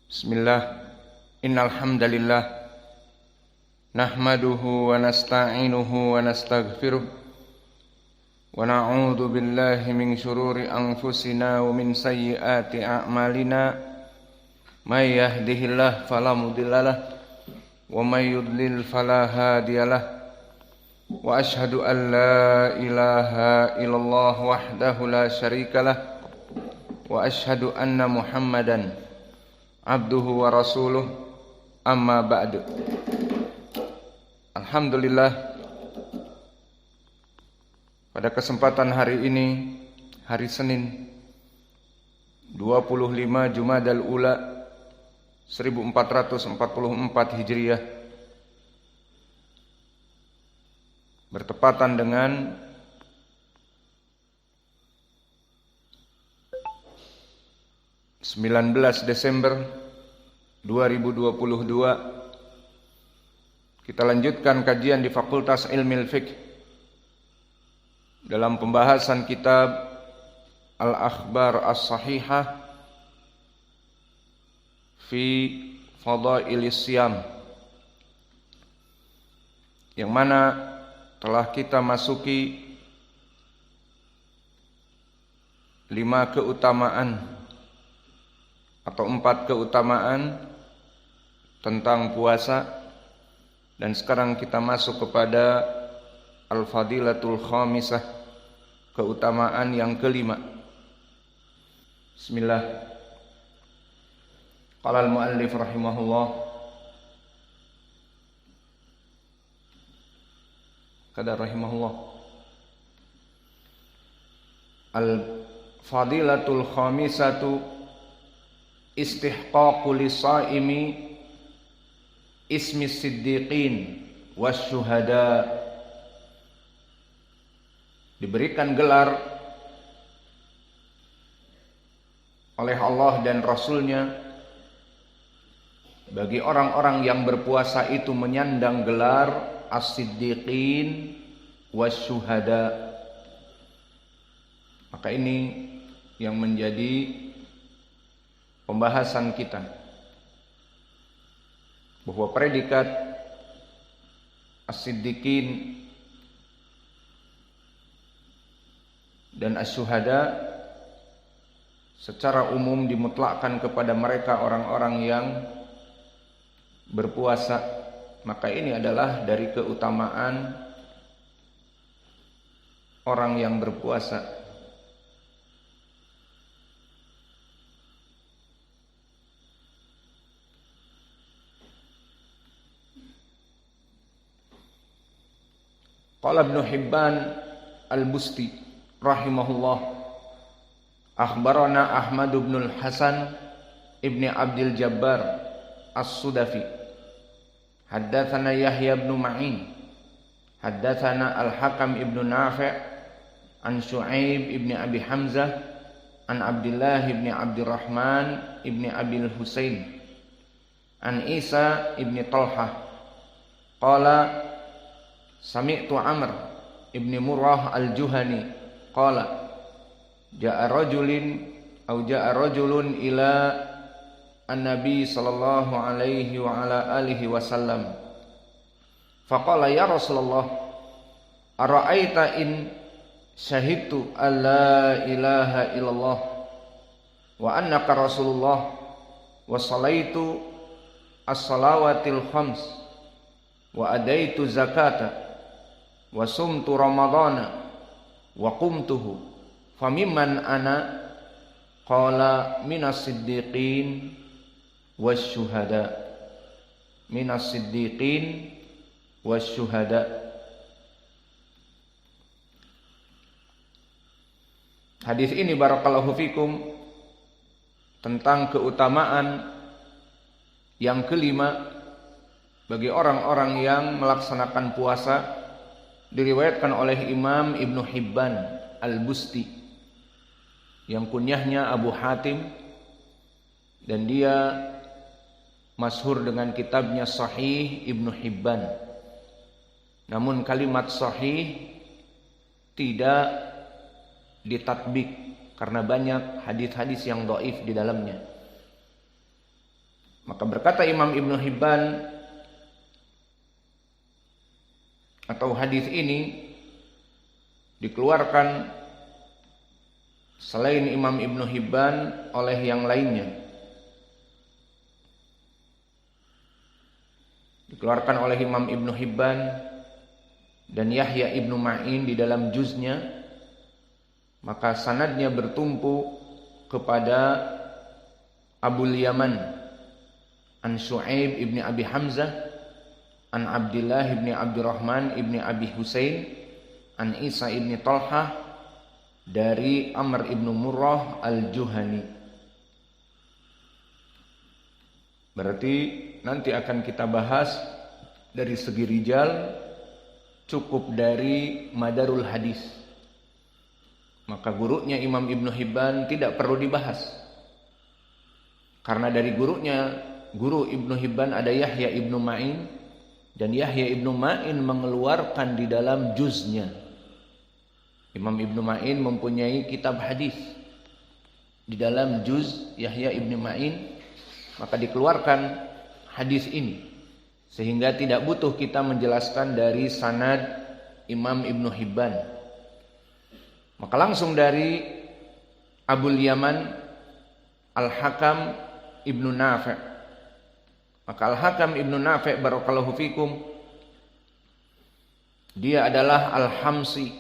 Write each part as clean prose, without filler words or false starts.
Bismillah, innal hamdalillah nahmaduhu wa nasta'inuhu wa nastaghfiruh wa na'udzu billahi min shururi anfusina wa min sayyiati a'malina may yahdihillahu fala mudhillalah wa may yudlil fala hadiyalah wa asyhadu an la ilaha illallah wahdahu la syarikalah wa asyhadu anna Muhammadan abduhu wa rasuluh, amma ba'du. Alhamdulillah, pada kesempatan hari ini, hari Senin 25 Jumadal Ula 1444 Hijriah, bertepatan dengan 19 Desember 2022, kita lanjutkan kajian di Fakultas Ilmil Fiqh dalam pembahasan kitab Al-Akhbar As-Sahihah fi Fadailis Siyam, yang mana telah kita masuki 5 keutamaan atau 4 keutamaan tentang puasa, dan sekarang kita masuk kepada Al-Fadilatul Khamisah, keutamaan yang kelima. Bismillah. Qala al-muallif rahimahullah, kada rahimahullah, Al-Fadilatul Khamisatu istihqaqu lisaimi ismi siddiqin wasyuhada, diberikan gelar oleh Allah dan Rasulnya bagi orang-orang yang berpuasa itu menyandang gelar as-siddiqin wasyuhada. Maka ini yang menjadi pembahasan kita, bahwa predikat as-siddiqin dan as-syuhada secara umum dimutlakkan kepada mereka orang-orang yang berpuasa. Maka ini adalah dari keutamaan orang yang berpuasa. Qala Ibnu Hibban Al-Busti rahimahullah, akhbarana Ahmad bin Al-Hasan ibni Abdul Jabbar As-Sudafi, haddatsana Yahya bin Ma'in, haddatsana Al-Hakam ibn Nafi' an Syu'aib ibni Abi Hamzah an Abdullah ibni Abdurrahman ibni Abil Husain an Isa ibni Talhah qala sami'tu Amr ibni Murrah al-Juhani qala ja'a rajulun ila an-nabi sallallahu alaihi wa ala alihi wasallam faqala ya Rasulullah ara'aita in syahidtu alla ilaha illallah wa annaka Rasulullah wa salaitu as-salawatil khams wa adaitu zakata wa sumtu ramadhana wa qumtuhu famimman ana qala minas siddiqin wasyuhada, minas siddiqin wasyuhada. Hadis ini barakallahu fikum tentang keutamaan yang kelima bagi orang-orang yang melaksanakan puasa, diriwayatkan oleh Imam Ibnu Hibban Al-Busti yang kunyahnya Abu Hatim, dan dia masyhur dengan kitabnya Sahih Ibnu Hibban. Namun kalimat sahih tidak ditatbik karena banyak hadis-hadis yang dhaif di dalamnya. Maka berkata Imam Ibnu Hibban, atau hadis ini dikeluarkan selain Imam Ibnu Hibban oleh yang lainnya. Dikeluarkan oleh Imam Ibnu Hibban dan Yahya Ibnu Ma'in di dalam juznya, maka sanadnya bertumpu kepada Abul Yaman an Shu'aib ibni Abi Hamzah an Abdullah ibni Abdurrahman ibni Abi Husain an Isa ibni Talhah dari Amr ibnu Murrah al-Juhani. Berarti nanti akan kita bahas dari segi rijal, cukup dari madarul hadis. Maka gurunya Imam Ibnu Hibban tidak perlu dibahas, karena dari guru Ibnu Hibban ada Yahya Ibnu Ma'in, dan Yahya Ibnu Ma'in mengeluarkan di dalam juznya. Imam Ibnu Ma'in mempunyai kitab hadis. Di dalam juz Yahya Ibnu Ma'in, maka dikeluarkan hadis ini, sehingga tidak butuh kita menjelaskan dari sanad Imam Ibnu Hibban. Maka langsung dari Abul Yaman Al-Hakam Ibnu Nafi'. Maka Al-Hakam Ibnu Nafi' barakallahu fikum, dia adalah Al-Hamsi,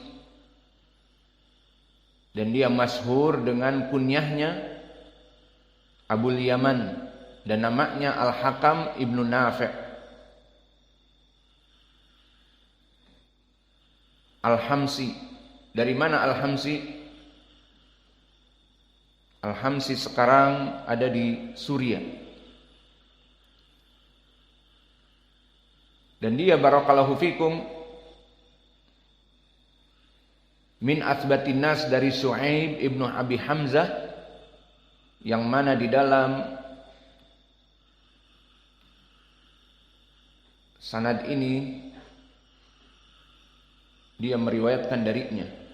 dan dia masyhur dengan kunyahnya Abul Yaman, dan namanya Al-Hakam Ibnu Nafi'. Al-Hamsi. Dari mana Al-Hamsi? Al-Hamsi sekarang ada di Suriah. Dan dia barakallahu fikum min athbatin nas dari Shu'aib ibnu Abi Hamzah, yang mana di dalam sanad ini dia meriwayatkan darinya.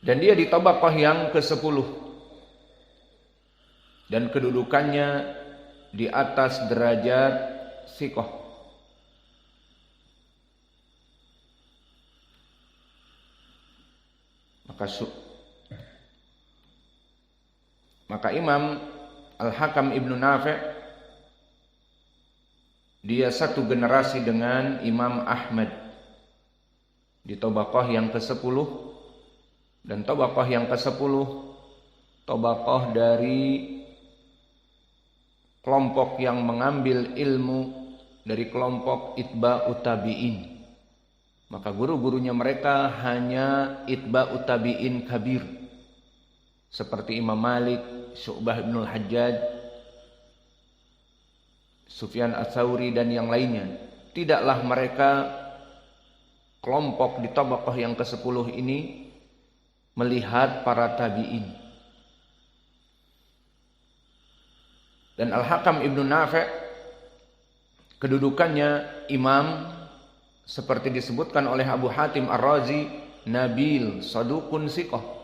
Dan dia di tabaqah yang ke-10, dan kedudukannya di atas derajat thiqah. Maka Imam Al-Hakam Ibnu Nafi' dia satu generasi dengan Imam Ahmad di tabaqah yang ke-10. Dan tabaqah yang ke-10 tabaqah dari kelompok yang mengambil ilmu dari kelompok itba'ut tabi'in. Maka guru-gurunya mereka hanya itba'ut tabi'in kabir, seperti Imam Malik, Syu'bah ibn al-Hajjaj, Sufyan Ats-Tsauri dan yang lainnya. Tidaklah mereka kelompok di tabaqah yang ke-10 ini melihat para tabi'in. Dan Al-Hakam Ibnu Nafi' kedudukannya imam, seperti disebutkan oleh Abu Hatim Ar-Razi, nabil, sadukun, siqah.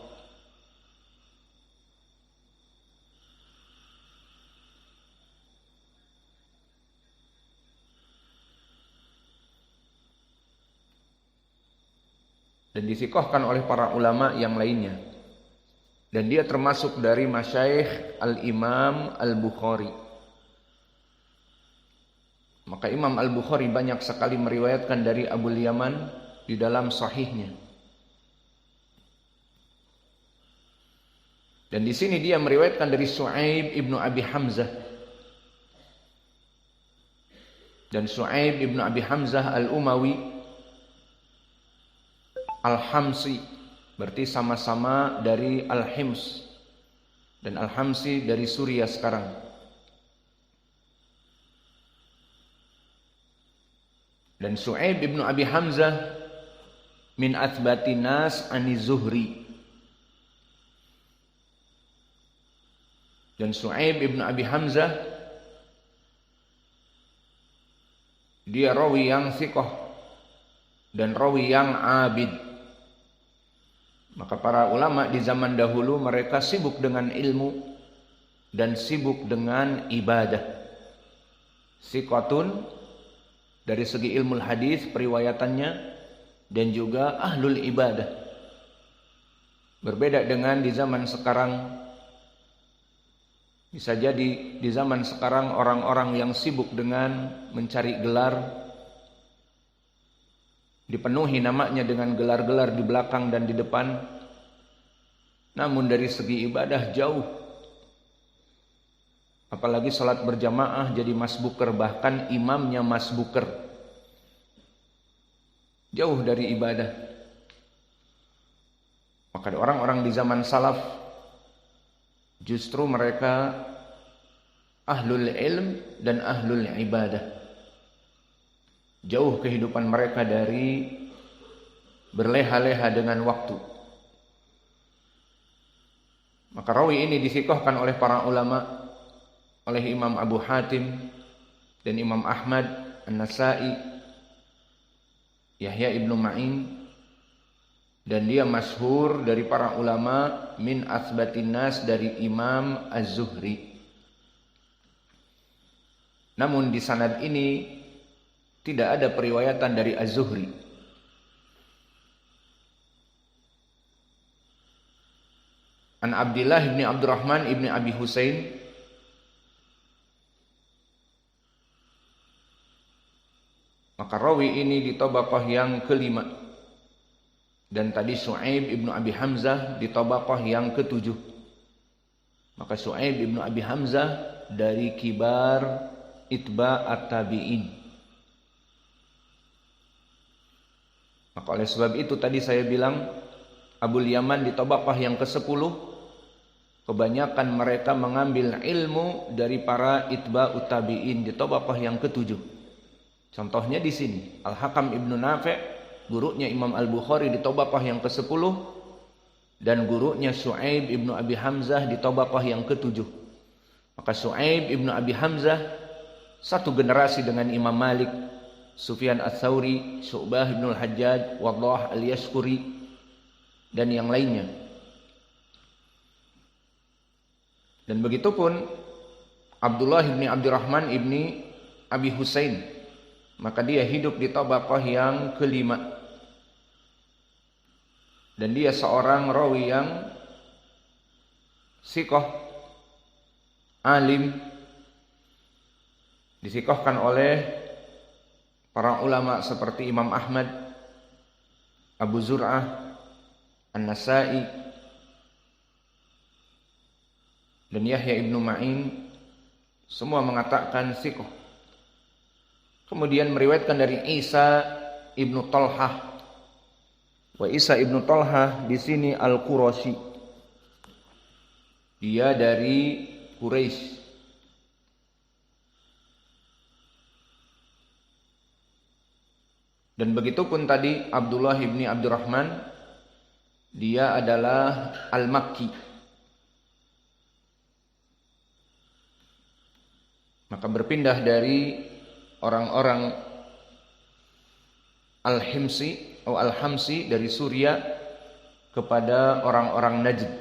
Dan disikohkan oleh para ulama yang lainnya. Dan dia termasuk dari masyayikh Al-Imam Al-Bukhari. Maka Imam Al-Bukhari banyak sekali meriwayatkan dari Abul Yaman di dalam sahihnya. Dan di sini dia meriwayatkan dari Shu'aib ibnu Abi Hamzah. Dan Shu'aib ibnu Abi Hamzah Al-Umawi Al-Hamsi, berarti sama-sama dari Al-Hims. Dan Al-Hamsi dari Suriah sekarang. Dan Shu'aib ibnu Abi Hamzah min athbatin nas ani Zuhri. Dan Shu'aib ibnu Abi Hamzah dia rawi yang thiqah dan rawi yang abid. Maka para ulama di zaman dahulu mereka sibuk dengan ilmu, dan sibuk dengan ibadah. Siqatun dari segi ilmu hadis periwayatannya, dan juga ahlul ibadah. Berbeda dengan di zaman sekarang. Bisa jadi di zaman sekarang orang-orang yang sibuk dengan mencari gelar, dipenuhi namanya dengan gelar-gelar di belakang dan di depan, namun dari segi ibadah jauh. Apalagi salat berjamaah jadi masbuker, bahkan imamnya masbuker. Jauh dari ibadah. Maka orang-orang di zaman salaf justru mereka ahlul ilm dan ahlul ibadah. Jauh kehidupan mereka dari berleha-leha dengan waktu. Maka rawi ini disikohkan oleh para ulama, oleh Imam Abu Hatim dan Imam Ahmad, An-Nasai, Yahya ibnu Ma'in, dan dia masyhur dari para ulama min asbatin nas dari Imam Az-Zuhri. Namun di sanad ini tidak ada periwayatan dari Az-Zuhri. An Abdillah ibni Abdurrahman ibni Abi Husain maka rawi ini di tabaqah yang kelima. Dan tadi Su'aib ibnu Abi Hamzah di tabaqah yang ketujuh. Maka Su'aib ibnu Abi Hamzah dari kibar itba at-tabi'in. Maka oleh sebab itu tadi saya bilang Abul Yaman di tabaqah yang ke-10, kebanyakan mereka mengambil ilmu dari para itba at-tabi'in di tabaqah yang ke-7. Contohnya di sini Al-Hakam ibnu Nafi', gurunya Imam Al-Bukhari di tabaqah yang ke-10, dan gurunya Su'aib ibnu Abi Hamzah di tabaqah yang ke-7. Maka Su'aib ibnu Abi Hamzah satu generasi dengan Imam Malik, Sufyan Ats-Tsauri, Syu'bah ibnu Al-Hajjaj, Waddah Al-Yashkuri, dan yang lainnya. Dan begitupun Abdullah ibni Abdurrahman ibni Abi Husain, maka dia hidup di tabaqah yang kelima. Dan dia seorang rawi yang siqah, alim, disikohkan oleh para ulama seperti Imam Ahmad, Abu Zur'ah, An-Nasai, dan Yahya ibnu Ma'in. Semua mengatakan siqah. Kemudian meriwayatkan dari Isa ibnu Talhah. Wa Isa ibnu Talhah di sini Al-Qurashi. Dia dari Quraisy. Dan begitupun tadi Abdullah ibni Abdurrahman, dia adalah Al-Makki. Maka berpindah dari orang-orang Al-Himsi atau Al-Hamsi dari Suriah kepada orang-orang Najd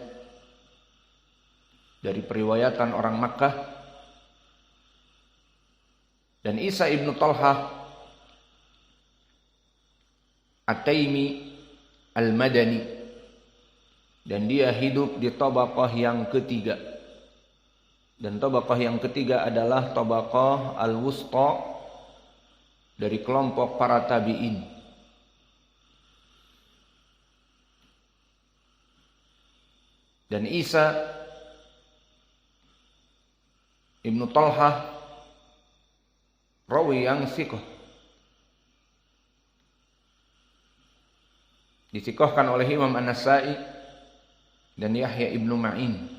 dari periwayatan orang Makkah. Dan Isa ibnu Talhah At-Taimi Al-Madani, dan dia hidup di tabaqah yang ketiga. Dan tabaqah yang ketiga adalah tabaqah al-wusta dari kelompok para tabi'in. Dan Isa ibnu Talhah rawi yang siqah, disikohkan oleh Imam An-Nasai dan Yahya ibnu Ma'in.